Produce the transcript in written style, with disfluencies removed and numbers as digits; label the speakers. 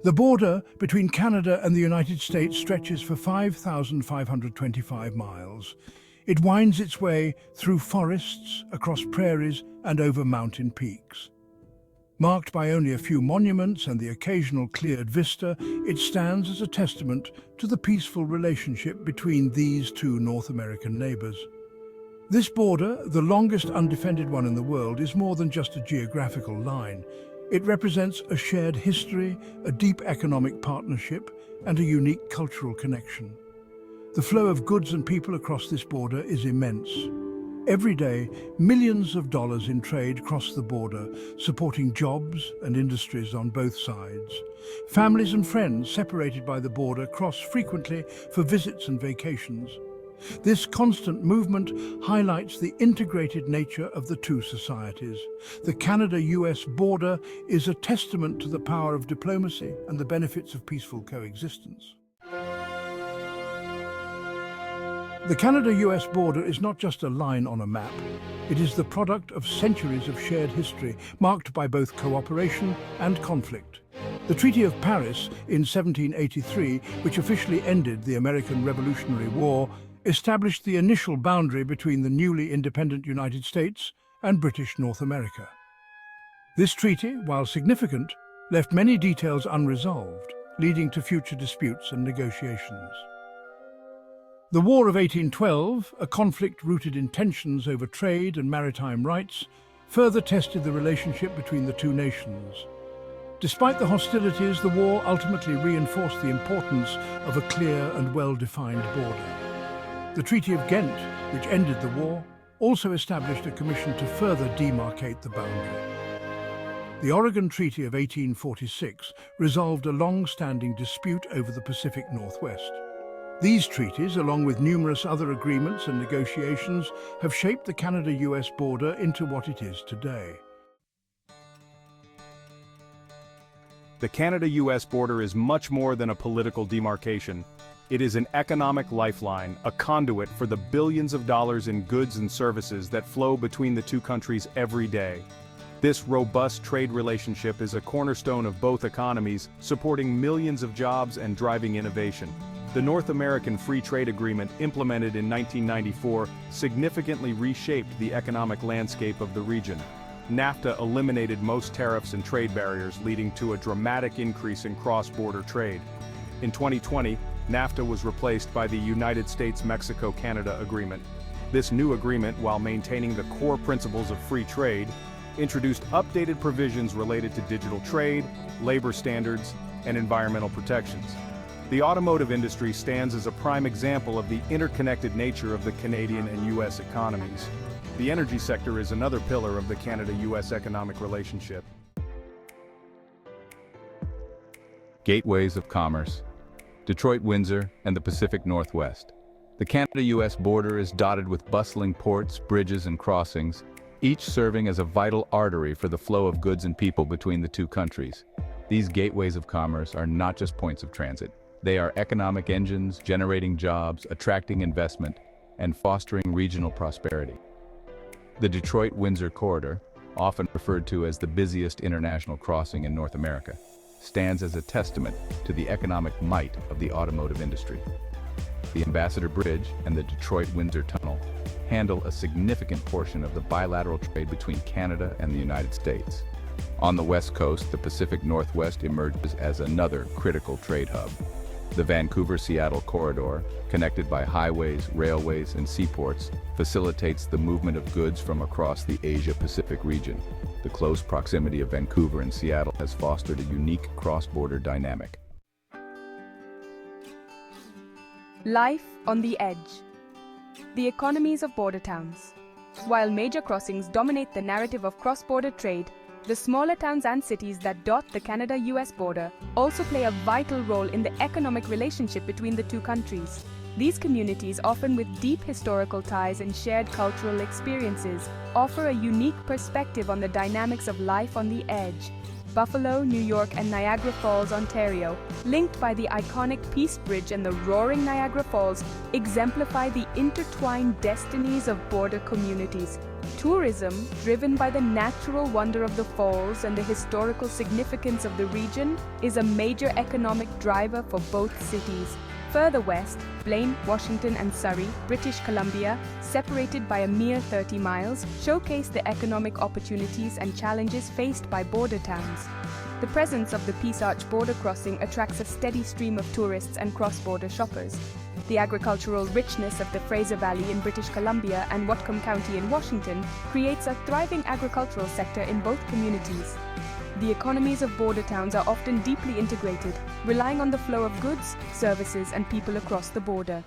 Speaker 1: The border between Canada and the United States stretches for 5,525 miles. It winds its way through forests, across prairies, and over mountain peaks. Marked by only a few monuments and the occasional cleared vista, it stands as a testament to the peaceful relationship between these two North American neighbors. This border, the longest undefended one in the world, is more than just a geographical line. It represents a shared history, a deep economic partnership, and a unique cultural connection. The flow of goods and people across this border is immense. Every day, millions of dollars in trade cross the border, supporting jobs and industries on both sides. Families and friends separated by the border cross frequently for visits and vacations. This constant movement highlights the integrated nature of the two societies. The Canada-US border is a testament to the power of diplomacy and the benefits of peaceful coexistence. The Canada-US border is not just a line on a map. It is the product of centuries of shared history, marked by both cooperation and conflict. The Treaty of Paris in 1783, which officially ended the American Revolutionary War, established the initial boundary between the newly independent United States and British North America. This treaty, while significant, left many details unresolved, leading to future disputes and negotiations. The War of 1812, a conflict rooted in tensions over trade and maritime rights, further tested the relationship between the two nations. Despite the hostilities, the war ultimately reinforced the importance of a clear and well-defined border. The Treaty of Ghent, which ended the war, also established a commission to further demarcate the boundary. The Oregon Treaty of 1846 resolved a long-standing dispute over the Pacific Northwest. These treaties, along with numerous other agreements and negotiations, have shaped the Canada-US border into what it is today.
Speaker 2: The Canada-US border is much more than a political demarcation. It is an economic lifeline, a conduit for the billions of dollars in goods and services that flow between the two countries every day. This robust trade relationship is a cornerstone of both economies, supporting millions of jobs and driving innovation. The North American Free Trade Agreement, implemented in 1994, significantly reshaped the economic landscape of the region. NAFTA eliminated most tariffs and trade barriers, leading to a dramatic increase in cross-border trade. In 2020, NAFTA was replaced by the United States-Mexico-Canada Agreement. This new agreement, while maintaining the core principles of free trade, introduced updated provisions related to digital trade, labor standards, and environmental protections. The automotive industry stands as a prime example of the interconnected nature of the Canadian and U.S. economies. The energy sector is another pillar of the Canada-U.S. economic relationship.
Speaker 3: Gateways of commerce. Detroit, Windsor, and the Pacific Northwest. The Canada-US border is dotted with bustling ports, bridges, and crossings, each serving as a vital artery for the flow of goods and people between the two countries. These gateways of commerce are not just points of transit. They are economic engines, generating jobs, attracting investment, and fostering regional prosperity. The Detroit-Windsor corridor, often referred to as the busiest international crossing in North America, stands as a testament to the economic might of the automotive industry. The Ambassador Bridge and the Detroit-Windsor Tunnel handle a significant portion of the bilateral trade between Canada and the United States. On the West Coast, the Pacific Northwest emerges as another critical trade hub. The Vancouver-Seattle corridor, connected by highways, railways, and seaports, facilitates the movement of goods from across the Asia-Pacific region. The close proximity of Vancouver and Seattle has fostered a unique cross-border dynamic.
Speaker 4: Life on the edge. The economies of border towns. While major crossings dominate the narrative of cross-border trade, the smaller towns and cities that dot the Canada-US border also play a vital role in the economic relationship between the two countries. These communities, often with deep historical ties and shared cultural experiences, offer a unique perspective on the dynamics of life on the edge. Buffalo, New York, and Niagara Falls, Ontario, linked by the iconic Peace Bridge and the roaring Niagara Falls, exemplify the intertwined destinies of border communities. Tourism, driven by the natural wonder of the falls and the historical significance of the region, is a major economic driver for both cities. Further west, Blaine, Washington and Surrey, British Columbia, separated by a mere 30 miles, showcase the economic opportunities and challenges faced by border towns. The presence of the Peace Arch border crossing attracts a steady stream of tourists and cross-border shoppers. The agricultural richness of the Fraser Valley in British Columbia and Whatcom County in Washington creates a thriving agricultural sector in both communities. The economies of border towns are often deeply integrated, relying on the flow of goods, services, and people across the border.